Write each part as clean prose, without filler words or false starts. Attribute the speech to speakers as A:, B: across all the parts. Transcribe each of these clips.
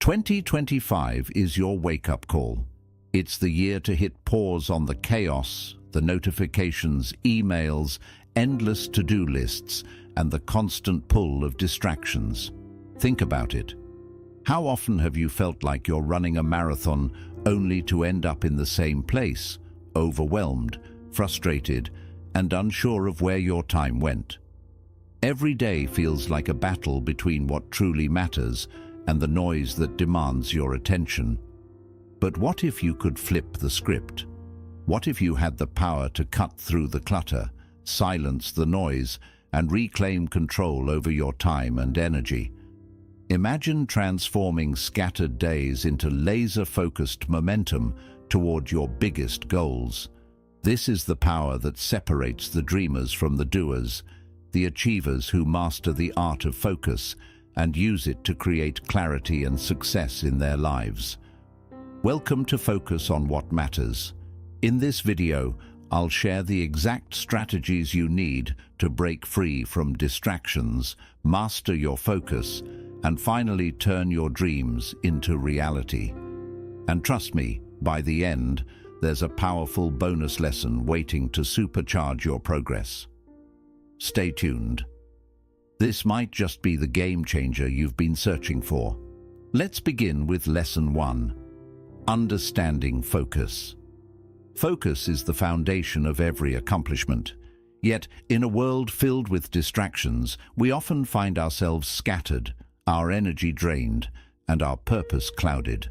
A: 2025 is your wake-up call. It's the year to hit pause on the chaos, the notifications, emails, endless to-do lists, and the constant pull of distractions. Think about it. How often have you felt like you're running a marathon only to end up in the same place, overwhelmed, frustrated, and unsure of where your time went? Every day feels like a battle between what truly matters and the noise that demands your attention. But what if you could flip the script? What if you had the power to cut through the clutter, silence the noise, and reclaim control over your time and energy? Imagine transforming scattered days into laser-focused momentum toward your biggest goals. This is the power that separates the dreamers from the doers, the achievers who master the art of focus and use it to create clarity and success in their lives. Welcome to Focus on What Matters. In this video, I'll share the exact strategies you need to break free from distractions, master your focus, and finally turn your dreams into reality. And trust me, by the end, there's a powerful bonus lesson waiting to supercharge your progress. Stay tuned. This might just be the game changer you've been searching for. Let's begin with Lesson 1. Understanding focus. Focus is the foundation of every accomplishment. Yet, in a world filled with distractions, we often find ourselves scattered, our energy drained, and our purpose clouded.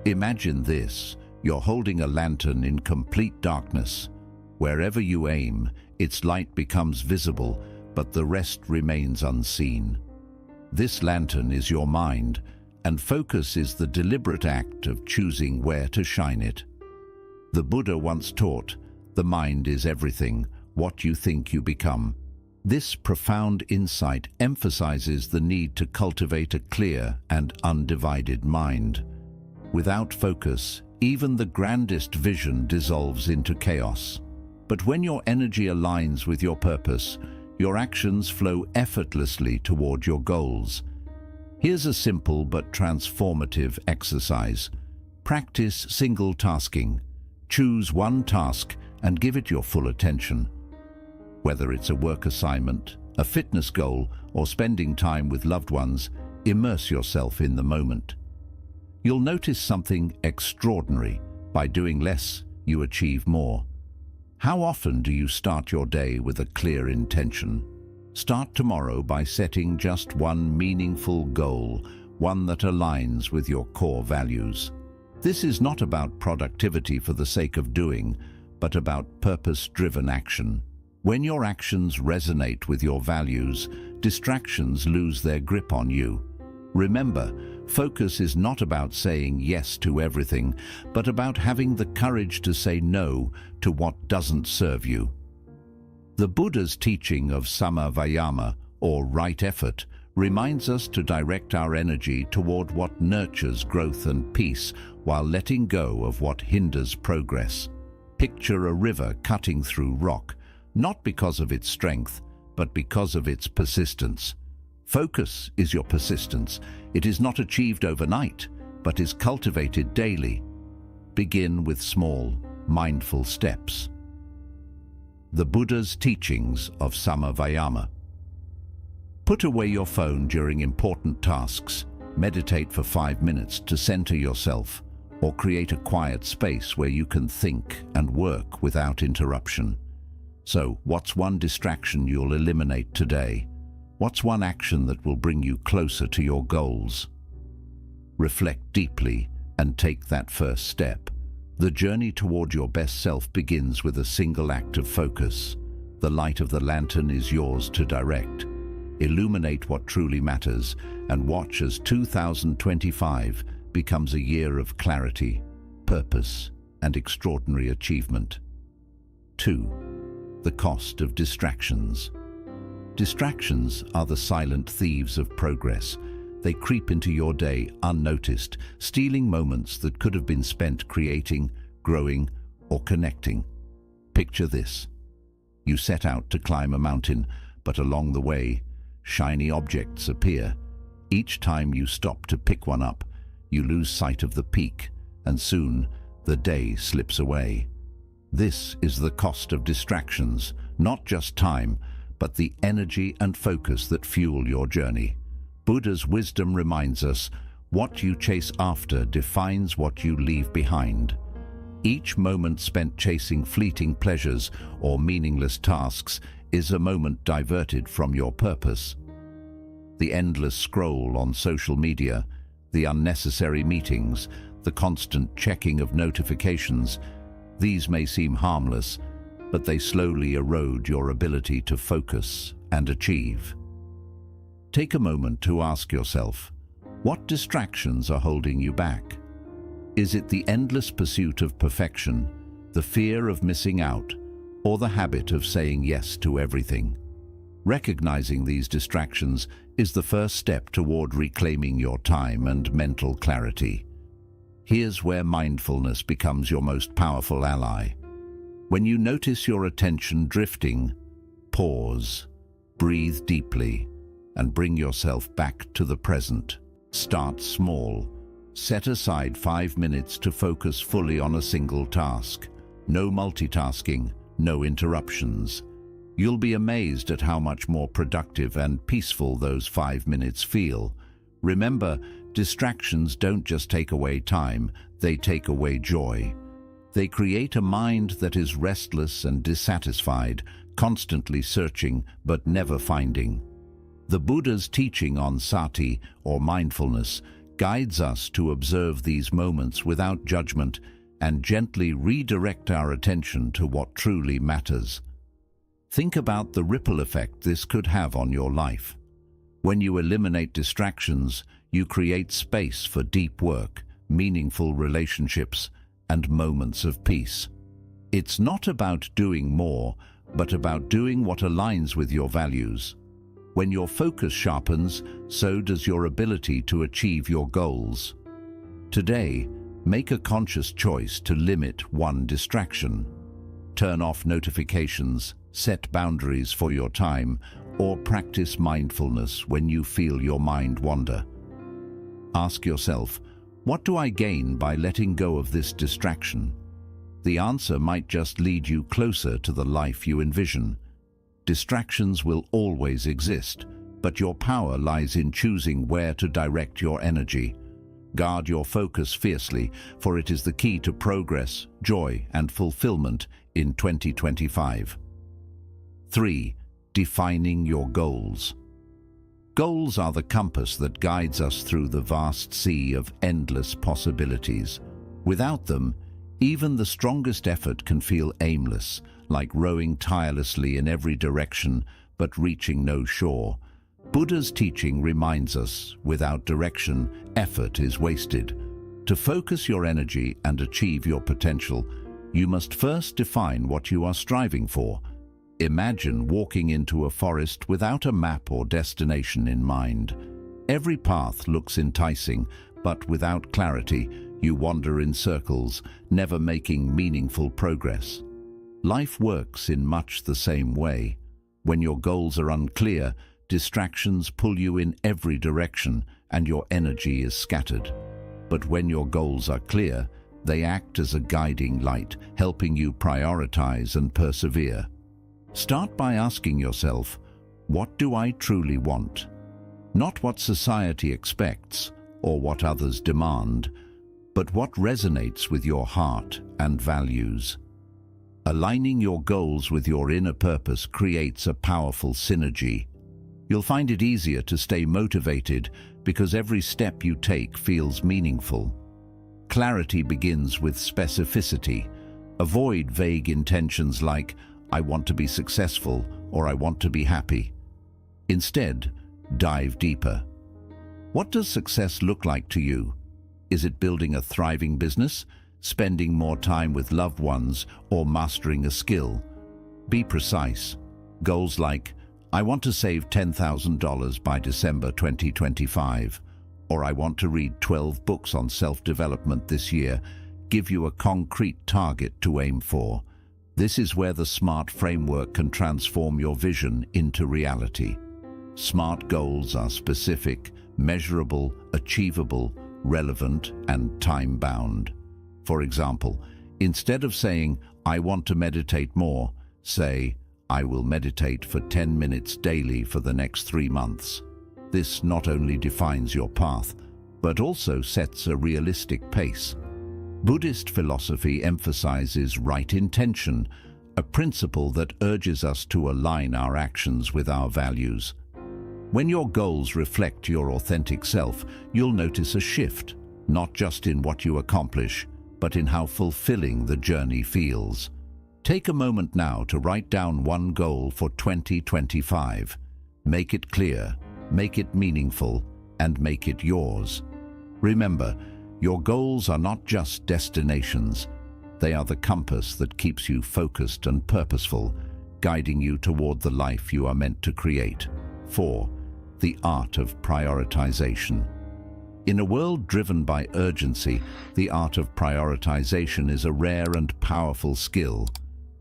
A: Imagine this: you're holding a lantern in complete darkness. Wherever you aim, its light becomes visible, but the rest remains unseen. This lantern is your mind, and focus is the deliberate act of choosing where to shine it. The Buddha once taught, "The mind is everything, what you think you become." This profound insight emphasizes the need to cultivate a clear and undivided mind. Without focus, even the grandest vision dissolves into chaos. But when your energy aligns with your purpose, your actions flow effortlessly toward your goals. Here's a simple but transformative exercise. Practice single tasking. Choose one task and give it your full attention. Whether it's a work assignment, a fitness goal, or spending time with loved ones, immerse yourself in the moment. You'll notice something extraordinary. By doing less, you achieve more. How often do you start your day with a clear intention? Start tomorrow by setting just one meaningful goal, one that aligns with your core values. This is not about productivity for the sake of doing, but about purpose-driven action. When your actions resonate with your values, distractions lose their grip on you. Remember, focus is not about saying yes to everything, but about having the courage to say no to what doesn't serve you. The Buddha's teaching of samavayama, or right effort, reminds us to direct our energy toward what nurtures growth and peace while letting go of what hinders progress. Picture a river cutting through rock, not because of its strength, but because of its persistence. Focus is your persistence. It is not achieved overnight, but is cultivated daily. Begin with small, mindful steps. The Buddha's teachings of samavayama. Put away your phone during important tasks. Meditate for 5 minutes to center yourself, or create a quiet space where you can think and work without interruption. So, what's one distraction you'll eliminate today? What's one action that will bring you closer to your goals? Reflect deeply and take that first step. The journey toward your best self begins with a single act of focus. The light of the lantern is yours to direct. Illuminate what truly matters and watch as 2025 becomes a year of clarity, purpose, and extraordinary achievement. 2. The cost of distractions. Distractions are the silent thieves of progress. They creep into your day unnoticed, stealing moments that could have been spent creating, growing, or connecting. Picture this. You set out to climb a mountain, but along the way, shiny objects appear. Each time you stop to pick one up, you lose sight of the peak, and soon the day slips away. This is the cost of distractions, not just time, but the energy and focus that fuel your journey. Buddha's wisdom reminds us, what you chase after defines what you leave behind. Each moment spent chasing fleeting pleasures or meaningless tasks is a moment diverted from your purpose. The endless scroll on social media, the unnecessary meetings, the constant checking of notifications, these may seem harmless, but they slowly erode your ability to focus and achieve. Take a moment to ask yourself, what distractions are holding you back? Is it the endless pursuit of perfection, the fear of missing out, or the habit of saying yes to everything? Recognizing these distractions is the first step toward reclaiming your time and mental clarity. Here's where mindfulness becomes your most powerful ally. When you notice your attention drifting, pause, breathe deeply, and bring yourself back to the present. Start small. Set aside 5 minutes to focus fully on a single task. No multitasking, no interruptions. You'll be amazed at how much more productive and peaceful those 5 minutes feel. Remember, distractions don't just take away time, they take away joy. They create a mind that is restless and dissatisfied, constantly searching but never finding. The Buddha's teaching on sati, or mindfulness, guides us to observe these moments without judgment and gently redirect our attention to what truly matters. Think about the ripple effect this could have on your life. When you eliminate distractions, you create space for deep work, meaningful relationships, and moments of peace. It's not about doing more, but about doing what aligns with your values. When your focus sharpens, so does your ability to achieve your goals. Today, make a conscious choice to limit one distraction. Turn off notifications, set boundaries for your time, or practice mindfulness when you feel your mind wander. Ask yourself, what do I gain by letting go of this distraction? The answer might just lead you closer to the life you envision. Distractions will always exist, but your power lies in choosing where to direct your energy. Guard your focus fiercely, for it is the key to progress, joy, and fulfillment in 2025. 3. Defining your goals. Goals are the compass that guides us through the vast sea of endless possibilities. Without them, even the strongest effort can feel aimless, like rowing tirelessly in every direction but reaching no shore. Buddha's teaching reminds us, without direction, effort is wasted. To focus your energy and achieve your potential, you must first define what you are striving for. Imagine walking into a forest without a map or destination in mind. Every path looks enticing, but without clarity, you wander in circles, never making meaningful progress. Life works in much the same way. When your goals are unclear, distractions pull you in every direction and your energy is scattered. But when your goals are clear, they act as a guiding light, helping you prioritize and persevere. Start by asking yourself, what do I truly want? Not what society expects or what others demand, but what resonates with your heart and values. Aligning your goals with your inner purpose creates a powerful synergy. You'll find it easier to stay motivated because every step you take feels meaningful. Clarity begins with specificity. Avoid vague intentions like, I want to be successful or I want to be happy. Instead, dive deeper. What does success look like to you? Is it building a thriving business, spending more time with loved ones, or mastering a skill? Be precise. Goals like, I want to save $10,000 by December 2025, or I want to read 12 books on self-development this year, give you a concrete target to aim for. This is where the SMART framework can transform your vision into reality. SMART goals are specific, measurable, achievable, relevant, and time-bound. For example, instead of saying, "I want to meditate more," say, "I will meditate for 10 minutes daily for the next 3 months." This not only defines your path, but also sets a realistic pace. Buddhist philosophy emphasizes right intention, a principle that urges us to align our actions with our values. When your goals reflect your authentic self, you'll notice a shift, not just in what you accomplish, but in how fulfilling the journey feels. Take a moment now to write down one goal for 2025. Make it clear, make it meaningful, and make it yours. Remember, your goals are not just destinations. They are the compass that keeps you focused and purposeful, guiding you toward the life you are meant to create. 4. The art of prioritization. In a world driven by urgency, the art of prioritization is a rare and powerful skill.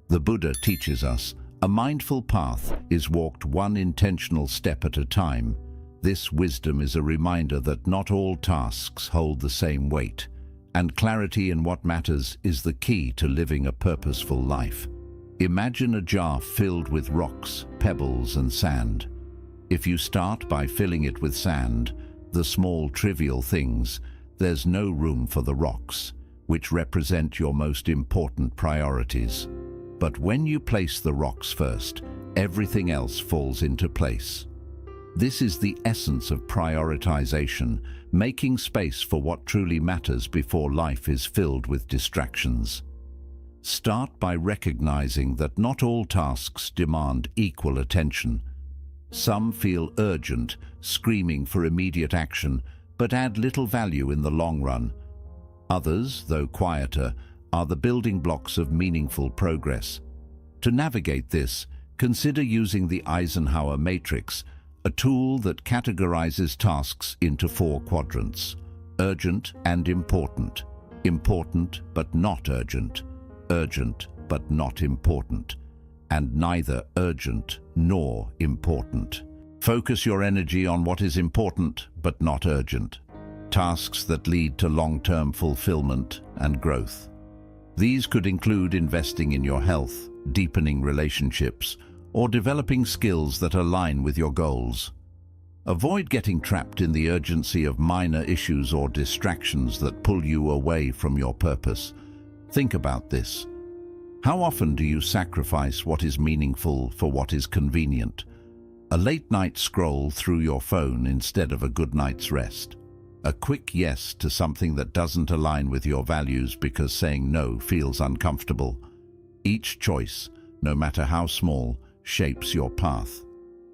A: The Buddha teaches us, a mindful path is walked one intentional step at a time. This wisdom is a reminder that not all tasks hold the same weight, and clarity in what matters is the key to living a purposeful life. Imagine a jar filled with rocks, pebbles, and sand. If you start by filling it with sand, the small trivial things, there's no room for the rocks, which represent your most important priorities. But when you place the rocks first, everything else falls into place. This is the essence of prioritization, making space for what truly matters before life is filled with distractions. Start by recognizing that not all tasks demand equal attention. Some feel urgent, screaming for immediate action, but add little value in the long run. Others, though quieter, are the building blocks of meaningful progress. To navigate this, consider using the Eisenhower matrix, a tool that categorizes tasks into 4 quadrants: urgent and important, important but not urgent, urgent but not important, and neither urgent nor important. Focus your energy on what is important but not urgent, tasks that lead to long-term fulfillment and growth. These could include investing in your health, deepening relationships, or developing skills that align with your goals. Avoid getting trapped in the urgency of minor issues or distractions that pull you away from your purpose. Think about this. How often do you sacrifice what is meaningful for what is convenient? A late-night scroll through your phone instead of a good night's rest. A quick yes to something that doesn't align with your values because saying no feels uncomfortable. Each choice, no matter how small, shapes your path.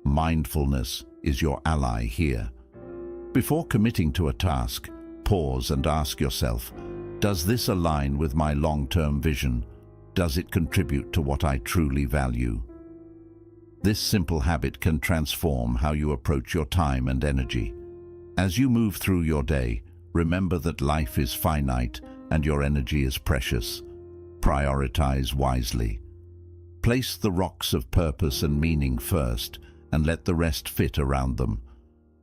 A: Mindfulness is your ally here. Before committing to a task, pause and ask yourself, does this align with my long-term vision? Does it contribute to what I truly value? This simple habit can transform how you approach your time and energy. As you move through your day, remember that life is finite and your energy is precious. Prioritize wisely. Place the rocks of purpose and meaning first, and let the rest fit around them.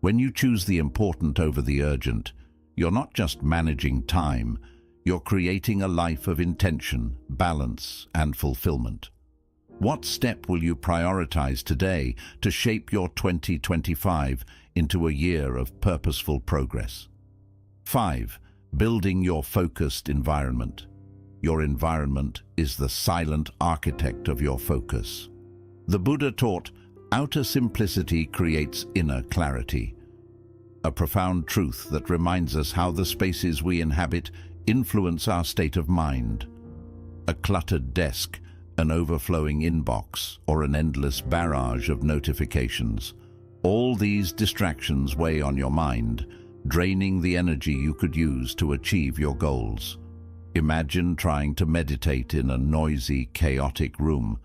A: When you choose the important over the urgent, you're not just managing time, you're creating a life of intention, balance, and fulfillment. What step will you prioritize today to shape your 2025 into a year of purposeful progress? 5. Building your focused environment. Your environment is the silent architect of your focus. The Buddha taught, outer simplicity creates inner clarity. A profound truth that reminds us how the spaces we inhabit influence our state of mind. A cluttered desk, an overflowing inbox, or an endless barrage of notifications. All these distractions weigh on your mind, draining the energy you could use to achieve your goals. Imagine trying to meditate in a noisy, chaotic room.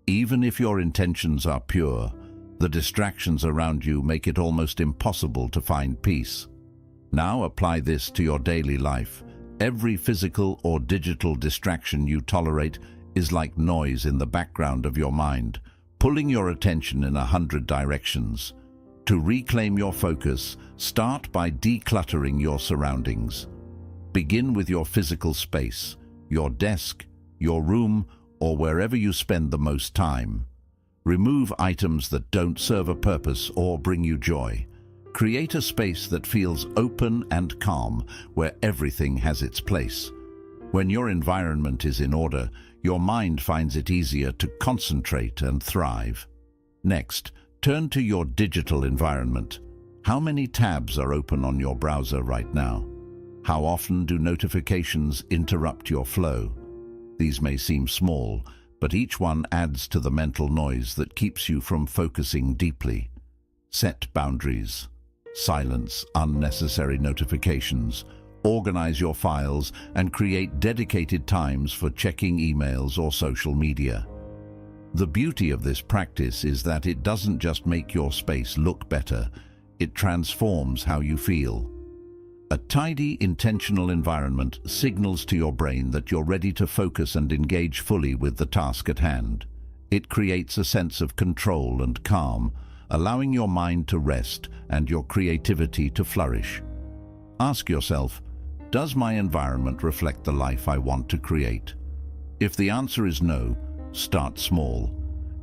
A: Even if your intentions are pure, the distractions around you make it almost impossible to find peace. Now apply this to your daily life. Every physical or digital distraction you tolerate is like noise in the background of your mind, pulling your attention in 100 directions. To reclaim your focus, start by decluttering your surroundings. Begin with your physical space, your desk, your room, or wherever you spend the most time. Remove items that don't serve a purpose or bring you joy. Create a space that feels open and calm, where everything has its place. When your environment is in order, your mind finds it easier to concentrate and thrive. Next, turn to your digital environment. How many tabs are open on your browser right now? How often do notifications interrupt your flow? These may seem small, but each one adds to the mental noise that keeps you from focusing deeply. Set boundaries. Silence unnecessary notifications. Organize your files and create dedicated times for checking emails or social media. The beauty of this practice is that it doesn't just make your space look better, it transforms how you feel. A tidy, intentional environment signals to your brain that you're ready to focus and engage fully with the task at hand. It creates a sense of control and calm, allowing your mind to rest and your creativity to flourish. Ask yourself, does my environment reflect the life I want to create? If the answer is no, start small.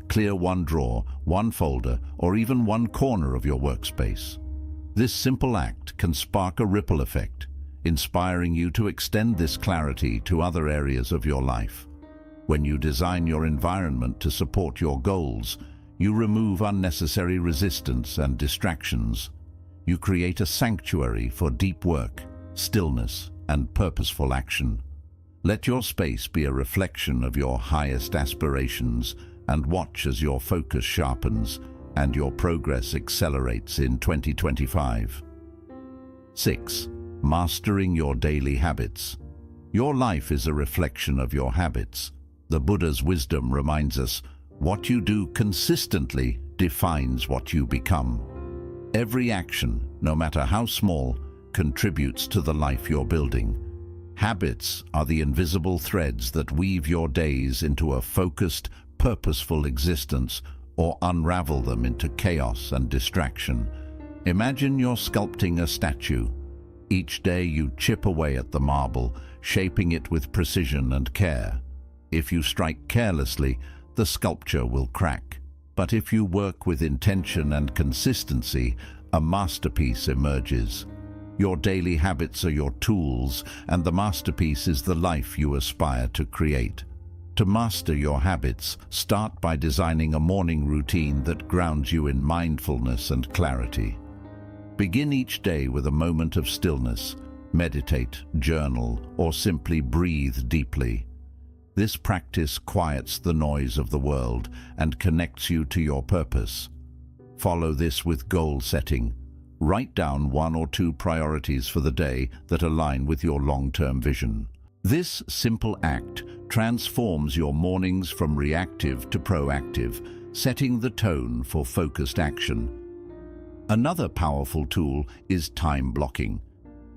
A: Clear one drawer, one folder, or even one corner of your workspace. This simple act can spark a ripple effect, inspiring you to extend this clarity to other areas of your life. When you design your environment to support your goals, you remove unnecessary resistance and distractions. You create a sanctuary for deep work, stillness, and purposeful action. Let your space be a reflection of your highest aspirations and watch as your focus sharpens and your progress accelerates in 2025. 6. Mastering your daily habits. Your life is a reflection of your habits. The Buddha's wisdom reminds us, what you do consistently defines what you become. Every action, no matter how small, contributes to the life you're building. Habits are the invisible threads that weave your days into a focused, purposeful existence or unravel them into chaos and distraction. Imagine you're sculpting a statue. Each day you chip away at the marble, shaping it with precision and care. If you strike carelessly, the sculpture will crack. But if you work with intention and consistency, a masterpiece emerges. Your daily habits are your tools, and the masterpiece is the life you aspire to create. To master your habits, start by designing a morning routine that grounds you in mindfulness and clarity. Begin each day with a moment of stillness. Meditate, journal, or simply breathe deeply. This practice quiets the noise of the world and connects you to your purpose. Follow this with goal setting. Write down 1 or 2 priorities for the day that align with your long-term vision. This simple act transforms your mornings from reactive to proactive, setting the tone for focused action. Another powerful tool is time blocking.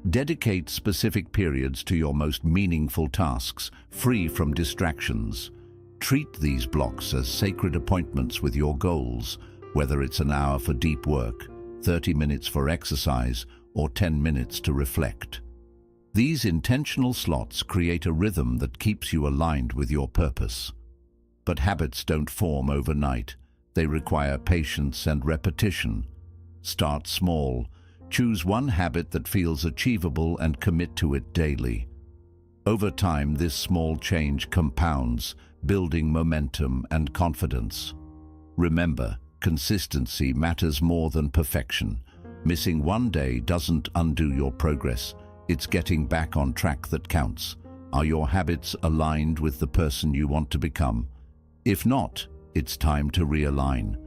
A: Dedicate specific periods to your most meaningful tasks, free from distractions. Treat these blocks as sacred appointments with your goals, whether it's an hour for deep work, 30 minutes for exercise, or 10 minutes to reflect. These intentional slots create a rhythm that keeps you aligned with your purpose. But habits don't form overnight. They require patience and repetition. Start small. Choose one habit that feels achievable and commit to it daily. Over time, this small change compounds, building momentum and confidence. Remember, consistency matters more than perfection. Missing one day doesn't undo your progress. It's getting back on track that counts. Are your habits aligned with the person you want to become? If not, it's time to realign.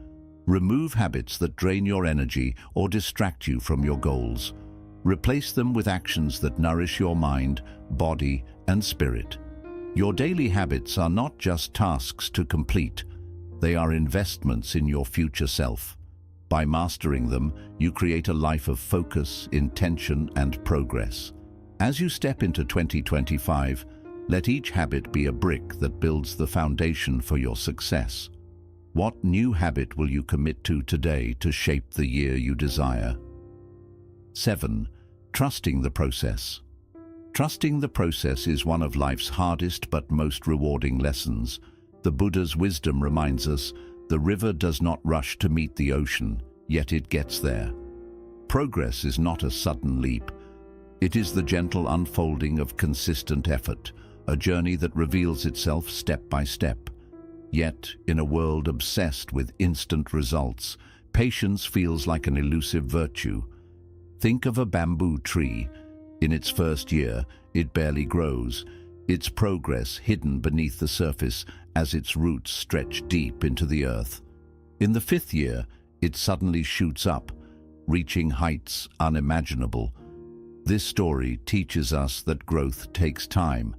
A: Remove habits that drain your energy or distract you from your goals. Replace them with actions that nourish your mind, body, and spirit. Your daily habits are not just tasks to complete. They are investments in your future self. By mastering them, you create a life of focus, intention, and progress. As you step into 2025, let each habit be a brick that builds the foundation for your success. What new habit will you commit to today to shape the year you desire? 7. Trusting the process. Trusting the process is one of life's hardest but most rewarding lessons. The Buddha's wisdom reminds us, the river does not rush to meet the ocean, yet it gets there. Progress is not a sudden leap. It is the gentle unfolding of consistent effort, a journey that reveals itself step by step. Yet, in a world obsessed with instant results, patience feels like an elusive virtue. Think of a bamboo tree. In its first year, it barely grows, its progress hidden beneath the surface as its roots stretch deep into the earth. In the 5th year, it suddenly shoots up, reaching heights unimaginable. This story teaches us that growth takes time,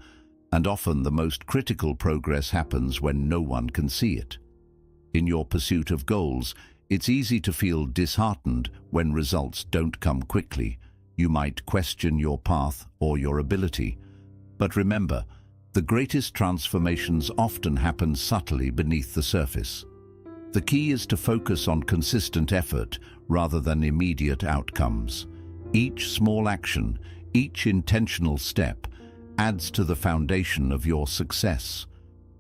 A: and often the most critical progress happens when no one can see it. In your pursuit of goals, it's easy to feel disheartened when results don't come quickly. You might question your path or your ability. But remember, the greatest transformations often happen subtly beneath the surface. The key is to focus on consistent effort rather than immediate outcomes. Each small action, each intentional step, adds to the foundation of your success.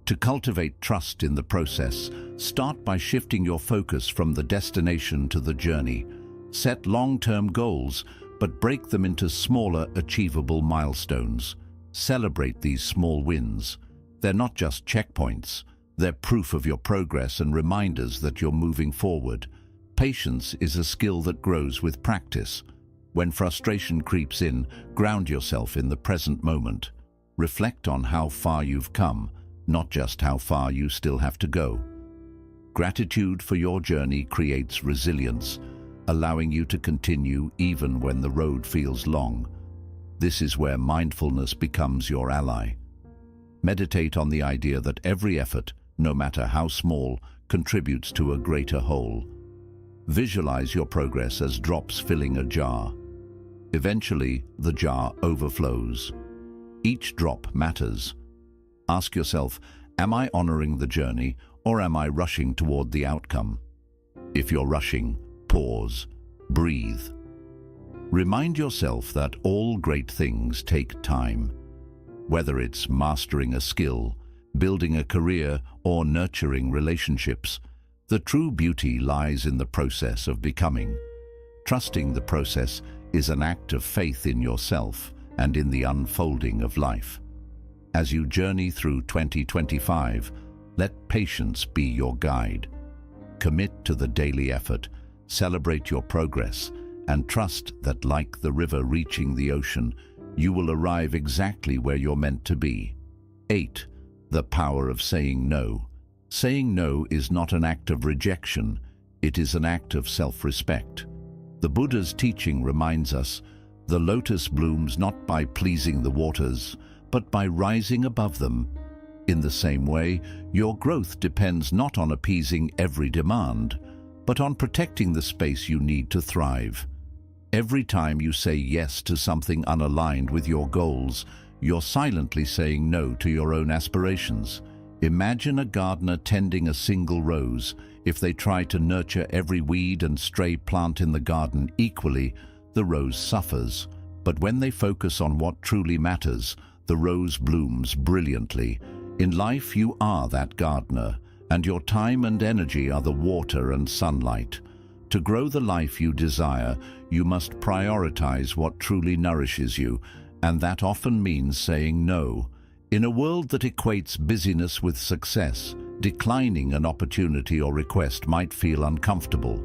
A: To cultivate trust in the process, start by shifting your focus from the destination to the journey. Set long-term goals, but break them into smaller, achievable milestones. Celebrate these small wins. They're not just checkpoints. They're proof of your progress and reminders that you're moving forward. Patience is a skill that grows with practice. When frustration creeps in, ground yourself in the present moment. Reflect on how far you've come, not just how far you still have to go. Gratitude for your journey creates resilience, allowing you to continue even when the road feels long. This is where mindfulness becomes your ally. Meditate on the idea that every effort, no matter how small, contributes to a greater whole. Visualize your progress as drops filling a jar. Eventually, the jar overflows. Each drop matters. Ask yourself, am I honoring the journey or am I rushing toward the outcome? If you're rushing, pause, breathe. Remind yourself that all great things take time. Whether it's mastering a skill, building a career, or nurturing relationships, the true beauty lies in the process of becoming. Trusting the process is an act of faith in yourself and in the unfolding of life. As you journey through 2025, let patience be your guide. Commit to the daily effort, celebrate your progress, and trust that, like the river reaching the ocean, you will arrive exactly where you're meant to be. 8. The power of saying no. Saying no is not an act of rejection, it is an act of self-respect. The Buddha's teaching reminds us, the lotus blooms not by pleasing the waters, but by rising above them. In the same way, your growth depends not on appeasing every demand, but on protecting the space you need to thrive. Every time you say yes to something unaligned with your goals, you're silently saying no to your own aspirations. Imagine a gardener tending a single rose. If they try to nurture every weed and stray plant in the garden equally, the rose suffers. But when they focus on what truly matters, the rose blooms brilliantly. In life, you are that gardener, and your time and energy are the water and sunlight. To grow the life you desire, you must prioritize what truly nourishes you, and that often means saying no. In a world that equates busyness with success, declining an opportunity or request might feel uncomfortable.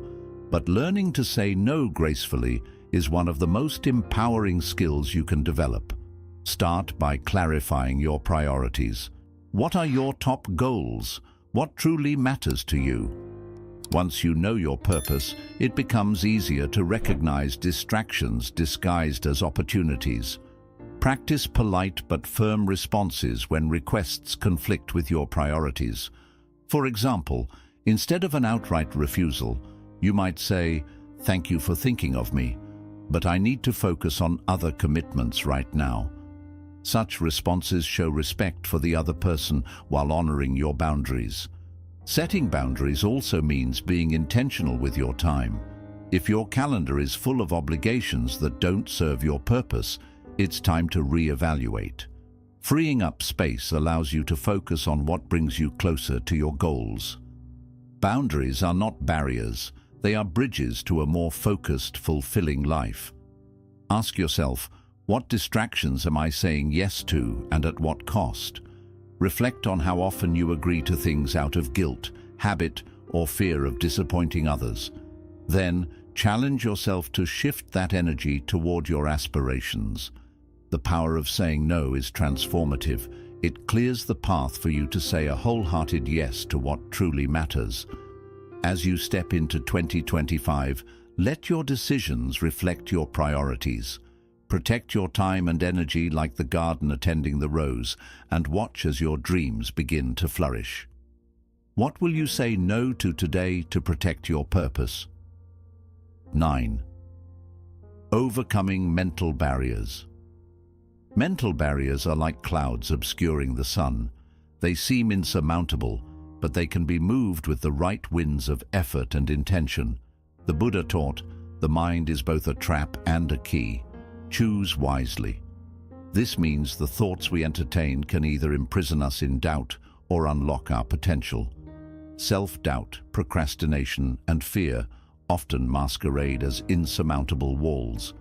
A: But learning to say no gracefully is one of the most empowering skills you can develop. Start by clarifying your priorities. What are your top goals? What truly matters to you? Once you know your purpose, it becomes easier to recognize distractions disguised as opportunities. Practice polite but firm responses when requests conflict with your priorities. For example, instead of an outright refusal, you might say, "Thank you for thinking of me, but I need to focus on other commitments right now." Such responses show respect for the other person while honoring your boundaries. Setting boundaries also means being intentional with your time. If your calendar is full of obligations that don't serve your purpose, it's time to reevaluate. Freeing up space allows you to focus on what brings you closer to your goals. Boundaries are not barriers, they are bridges to a more focused, fulfilling life. Ask yourself, what distractions am I saying yes to and at what cost? Reflect on how often you agree to things out of guilt, habit, or fear of disappointing others. Then, challenge yourself to shift that energy toward your aspirations. The power of saying no is transformative. It clears the path for you to say a wholehearted yes to what truly matters. As you step into 2025, let your decisions reflect your priorities. Protect your time and energy like the garden attending the rose, and watch as your dreams begin to flourish. What will you say no to today to protect your purpose? 9. Overcoming mental barriers. Mental barriers are like clouds obscuring the sun. They seem insurmountable, but they can be moved with the right winds of effort and intention. The Buddha taught, the mind is both a trap and a key. Choose wisely. This means the thoughts we entertain can either imprison us in doubt or unlock our potential. Self-doubt, procrastination, and fear often masquerade as insurmountable walls.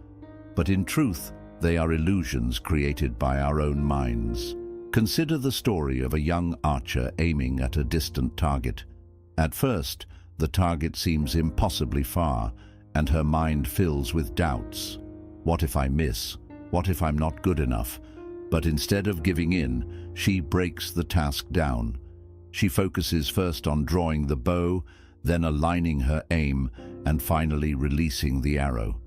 A: But in truth, they are illusions created by our own minds. Consider the story of a young archer aiming at a distant target. At first, the target seems impossibly far, and her mind fills with doubts. What if I miss? What if I'm not good enough? But instead of giving in, she breaks the task down. She focuses first on drawing the bow, then aligning her aim, and finally releasing the arrow.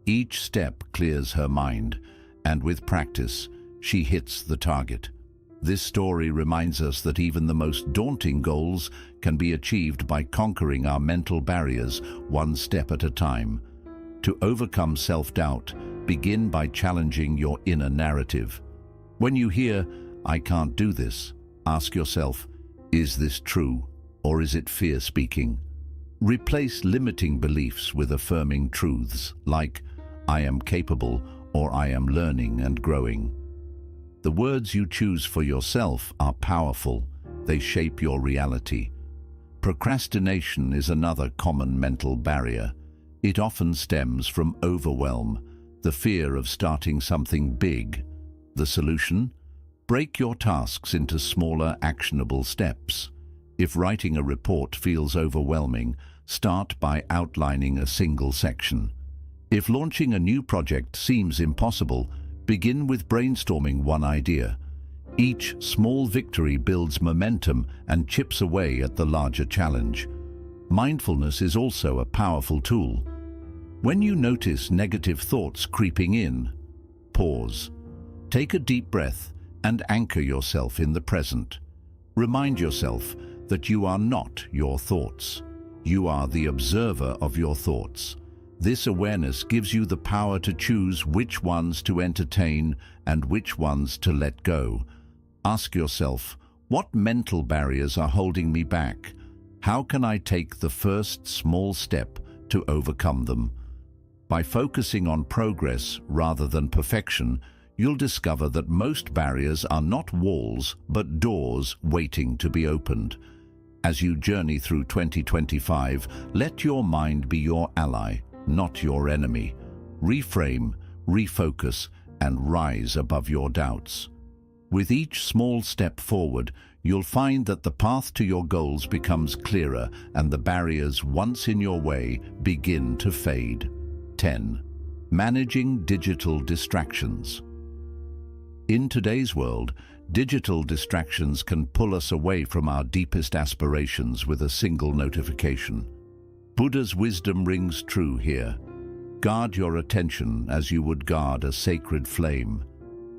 A: Each step clears her mind, and with practice, she hits the target. This story reminds us that even the most daunting goals can be achieved by conquering our mental barriers one step at a time. To overcome self-doubt, begin by challenging your inner narrative. When you hear, "I can't do this," ask yourself, is this true, or is it fear speaking? Replace limiting beliefs with affirming truths, like, "I am capable," or "I am learning and growing." The words you choose for yourself are powerful. They shape your reality. Procrastination is another common mental barrier. It often stems from overwhelm, the fear of starting something big. The solution? Break your tasks into smaller, actionable steps. If writing a report feels overwhelming, start by outlining a single section. If launching a new project seems impossible, begin with brainstorming one idea. Each small victory builds momentum and chips away at the larger challenge. Mindfulness is also a powerful tool. When you notice negative thoughts creeping in, pause. Take a deep breath and anchor yourself in the present. Remind yourself that you are not your thoughts. You are the observer of your thoughts. This awareness gives you the power to choose which ones to entertain and which ones to let go. Ask yourself, what mental barriers are holding me back? How can I take the first small step to overcome them? By focusing on progress rather than perfection, you'll discover that most barriers are not walls, but doors waiting to be opened. As you journey through 2025, let your mind be your ally, not your enemy. Reframe, refocus, and rise above your doubts. With each small step forward, you'll find that the path to your goals becomes clearer and the barriers once in your way begin to fade. 10. Managing digital distractions. In today's world, digital distractions can pull us away from our deepest aspirations with a single notification. Buddha's wisdom rings true here. Guard your attention as you would guard a sacred flame.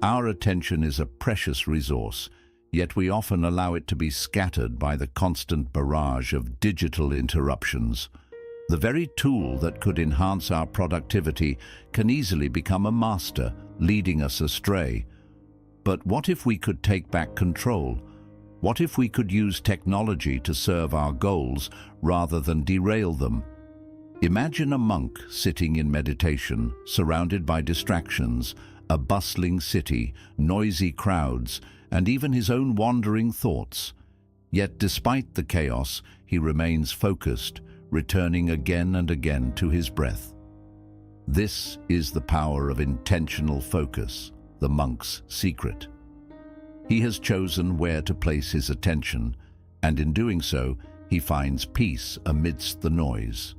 A: Our attention is a precious resource, yet we often allow it to be scattered by the constant barrage of digital interruptions. The very tool that could enhance our productivity can easily become a master, leading us astray. But what if we could take back control? What if we could use technology to serve our goals rather than derail them? Imagine a monk sitting in meditation, surrounded by distractions, a bustling city, noisy crowds, and even his own wandering thoughts. Yet despite the chaos, he remains focused, returning again and again to his breath. This is the power of intentional focus, the monk's secret. He has chosen where to place his attention, and in doing so, he finds peace amidst the noise.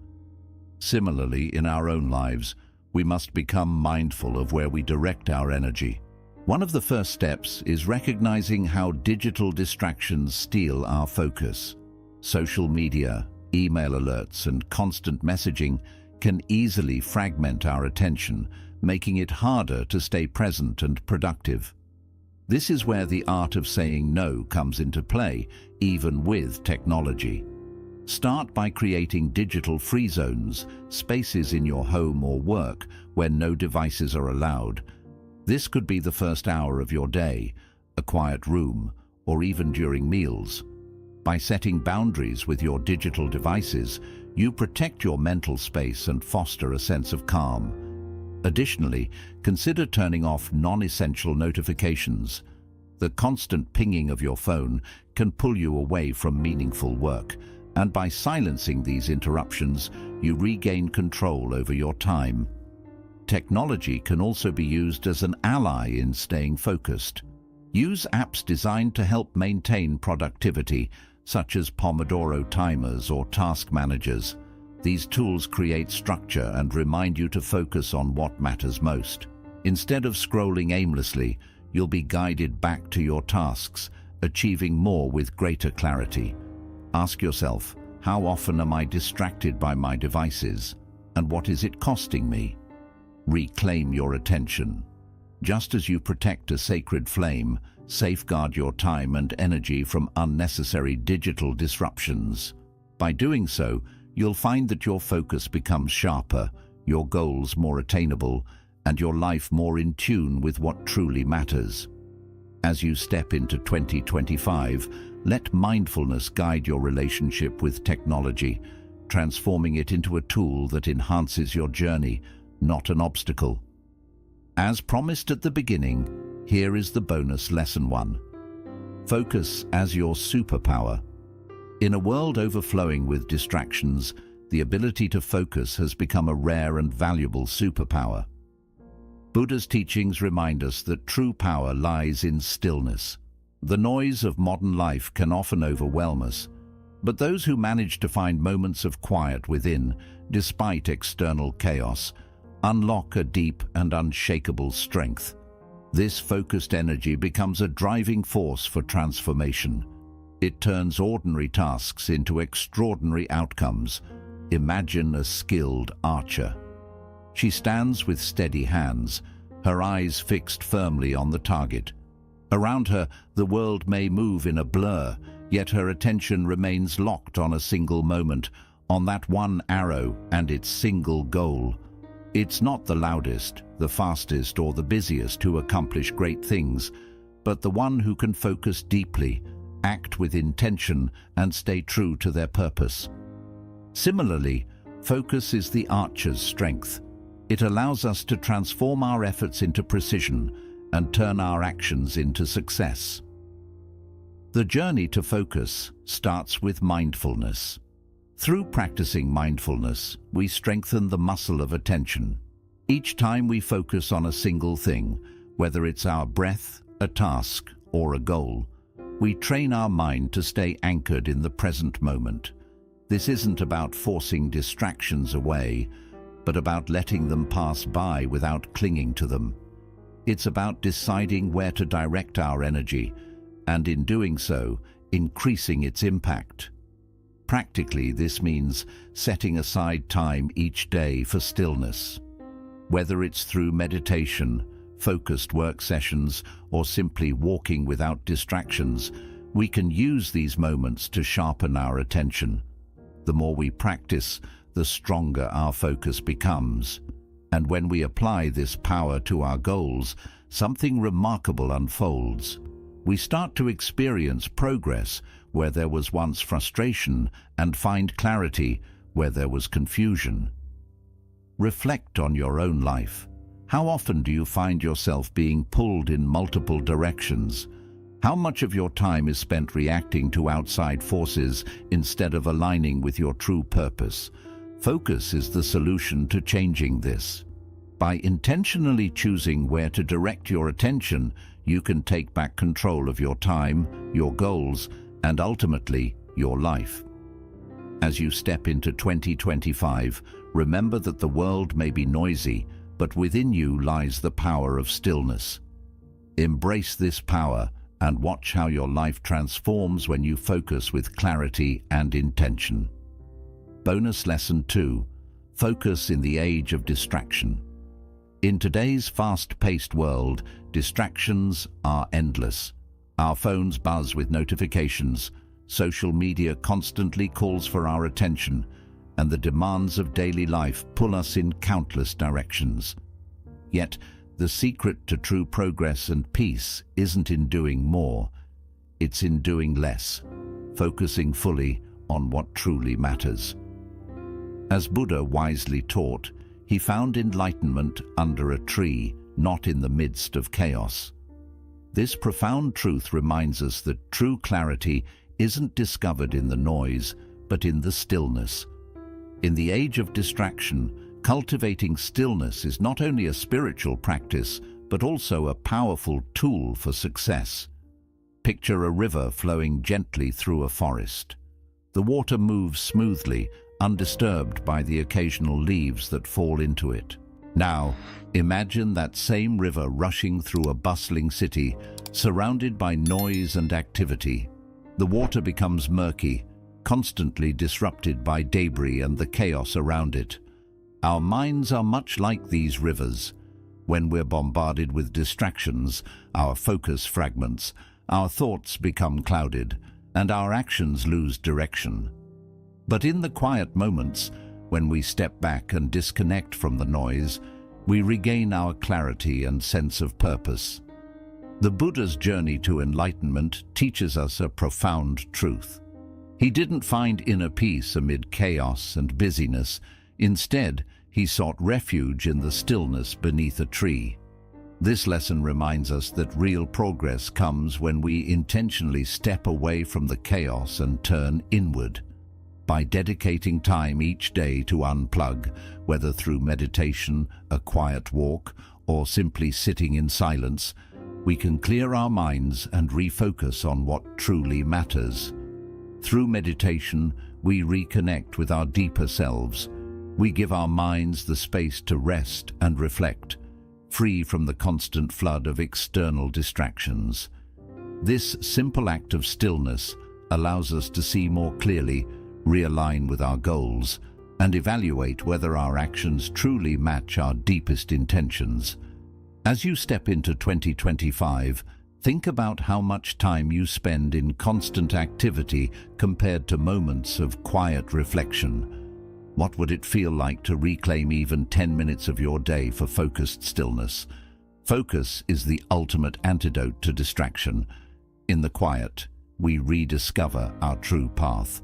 A: Similarly, in our own lives, we must become mindful of where we direct our energy. One of the first steps is recognizing how digital distractions steal our focus. Social media, email alerts, and constant messaging can easily fragment our attention, making it harder to stay present and productive. This is where the art of saying no comes into play, even with technology. Start by creating digital free zones, spaces in your home or work where no devices are allowed. This could be the first hour of your day, a quiet room, or even during meals. By setting boundaries with your digital devices, you protect your mental space and foster a sense of calm. Additionally, consider turning off non-essential notifications. The constant pinging of your phone can pull you away from meaningful work, and by silencing these interruptions, you regain control over your time. Technology can also be used as an ally in staying focused. Use apps designed to help maintain productivity, such as Pomodoro timers or task managers. These tools create structure and remind you to focus on what matters most. Instead of scrolling aimlessly, you'll be guided back to your tasks, achieving more with greater clarity. Ask yourself, how often am I distracted by my devices, and what is it costing me? Reclaim your attention. Just as you protect a sacred flame, safeguard your time and energy from unnecessary digital disruptions. By doing so, you'll find that your focus becomes sharper, your goals more attainable, and your life more in tune with what truly matters. As you step into 2025, let mindfulness guide your relationship with technology, transforming it into a tool that enhances your journey, not an obstacle. As promised at the beginning, here is the bonus lesson 1. Focus as your superpower. In a world overflowing with distractions, the ability to focus has become a rare and valuable superpower. Buddha's teachings remind us that true power lies in stillness. The noise of modern life can often overwhelm us, but those who manage to find moments of quiet within, despite external chaos, unlock a deep and unshakable strength. This focused energy becomes a driving force for transformation. It turns ordinary tasks into extraordinary outcomes. Imagine a skilled archer. She stands with steady hands, her eyes fixed firmly on the target. Around her, the world may move in a blur, yet her attention remains locked on a single moment, on that one arrow and its single goal. It's not the loudest, the fastest, or the busiest who accomplish great things, but the one who can focus deeply, act with intention, and stay true to their purpose. Similarly, focus is the archer's strength. It allows us to transform our efforts into precision and turn our actions into success. The journey to focus starts with mindfulness. Through practicing mindfulness, we strengthen the muscle of attention. Each time we focus on a single thing, whether it's our breath, a task, or a goal, we train our mind to stay anchored in the present moment. This isn't about forcing distractions away, but about letting them pass by without clinging to them. It's about deciding where to direct our energy, and in doing so, increasing its impact. Practically, this means setting aside time each day for stillness. Whether it's through meditation, focused work sessions, or simply walking without distractions, we can use these moments to sharpen our attention. The more we practice, the stronger our focus becomes. And when we apply this power to our goals, something remarkable unfolds. we start to experience progress where there was once frustration and find clarity where there was confusion. Reflect on your own life. How often do you find yourself being pulled in multiple directions? How much of your time is spent reacting to outside forces instead of aligning with your true purpose? Focus is the solution to changing this. By intentionally choosing where to direct your attention, you can take back control of your time, your goals, and ultimately, your life. As you step into 2025, remember that the world may be noisy, but within you lies the power of stillness. Embrace this power and watch how your life transforms when you focus with clarity and intention. Bonus Lesson 2. Focus in the age of distraction. In today's fast-paced world, distractions are endless. Our phones buzz with notifications, social media constantly calls for our attention, and the demands of daily life pull us in countless directions. Yet, the secret to true progress and peace isn't in doing more, it's in doing less, focusing fully on what truly matters. As Buddha wisely taught, he found enlightenment under a tree, not in the midst of chaos. This profound truth reminds us that true clarity isn't discovered in the noise, but in the stillness. In the age of distraction, cultivating stillness is not only a spiritual practice, but also a powerful tool for success. Picture a river flowing gently through a forest. The water moves smoothly, undisturbed by the occasional leaves that fall into it. Now, imagine that same river rushing through a bustling city, surrounded by noise and activity. The water becomes murky, constantly disrupted by debris and the chaos around it. Our minds are much like these rivers. When we're bombarded with distractions, our focus fragments, our thoughts become clouded, and our actions lose direction. But in the quiet moments, when we step back and disconnect from the noise, we regain our clarity and sense of purpose. The Buddha's journey to enlightenment teaches us a profound truth. He didn't find inner peace amid chaos and busyness. Instead, he sought refuge in the stillness beneath a tree. This lesson reminds us that real progress comes when we intentionally step away from the chaos and turn inward. By dedicating time each day to unplug, whether through meditation, a quiet walk, or simply sitting in silence, we can clear our minds and refocus on what truly matters. Through meditation, we reconnect with our deeper selves. We give our minds the space to rest and reflect, free from the constant flood of external distractions. This simple act of stillness allows us to see more clearly, realign with our goals, and evaluate whether our actions truly match our deepest intentions. As you step into 2025, think about how much time you spend in constant activity compared to moments of quiet reflection. What would it feel like to reclaim even 10 minutes of your day for focused stillness? Focus is the ultimate antidote to distraction. In the quiet, we rediscover our true path.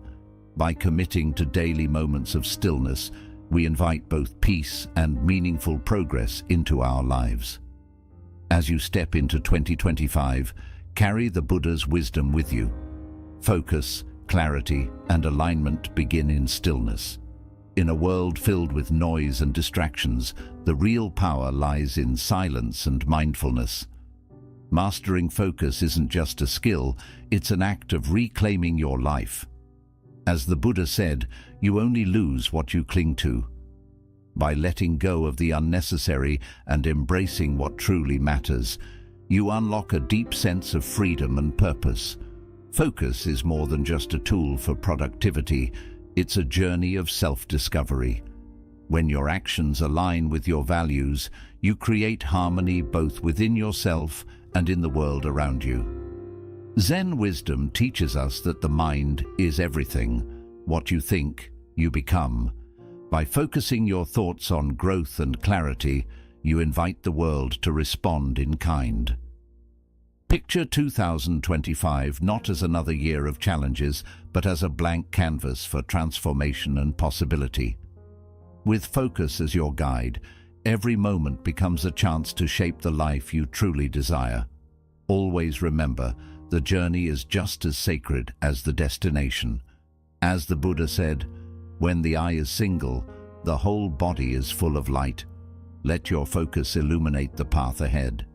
A: By committing to daily moments of stillness, we invite both peace and meaningful progress into our lives. As you step into 2025, carry the Buddha's wisdom with you. Focus, clarity, and alignment begin in stillness. In a world filled with noise and distractions, the real power lies in silence and mindfulness. Mastering focus isn't just a skill, it's an act of reclaiming your life. As the Buddha said, you only lose what you cling to. By letting go of the unnecessary and embracing what truly matters, you unlock a deep sense of freedom and purpose. Focus is more than just a tool for productivity, it's a journey of self-discovery. When your actions align with your values, you create harmony both within yourself and in the world around you. Zen wisdom teaches us that the mind is everything. What you think, you become. By focusing your thoughts on growth and clarity, you invite the world to respond in kind. Picture 2025 not as another year of challenges, but as a blank canvas for transformation and possibility. With focus as your guide, every moment becomes a chance to shape the life you truly desire. Always remember, the journey is just as sacred as the destination. As the Buddha said, "When the eye is single, the whole body is full of light. Let your focus illuminate the path ahead."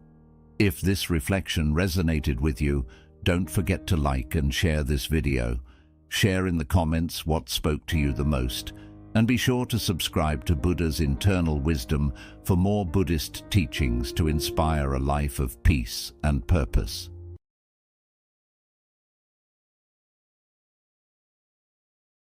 A: If this reflection resonated with you, don't forget to like and share this video. Share in the comments what spoke to you the most, and be sure to subscribe to Buddha's Internal Wisdom for more Buddhist teachings to inspire a life of peace and purpose.